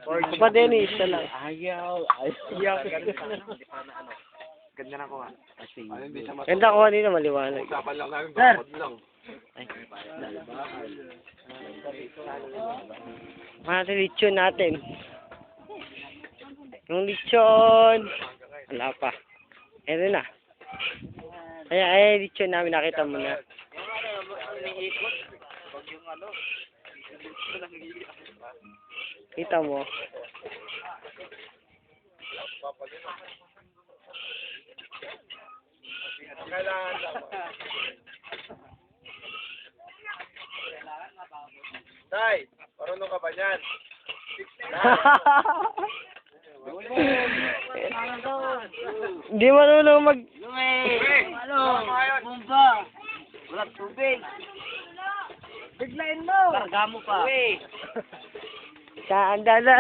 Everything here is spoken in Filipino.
Pa Dennis, isa lang. Ayaw. Ganda na ko nga. Ganda ko kanina, maliwanag. Usapan lang namin, bakod lang. Mga lechon natin. Yung lechon. Wala pa. Eto na. Ay, lechon namin, nakita mo na. Kita mo. Kailangan lang. Tay, marunong ka ba niyan? Hindi marunong mag... Bomba. Wala tubig. Biglain mo. Karga mo pa. Saan dala?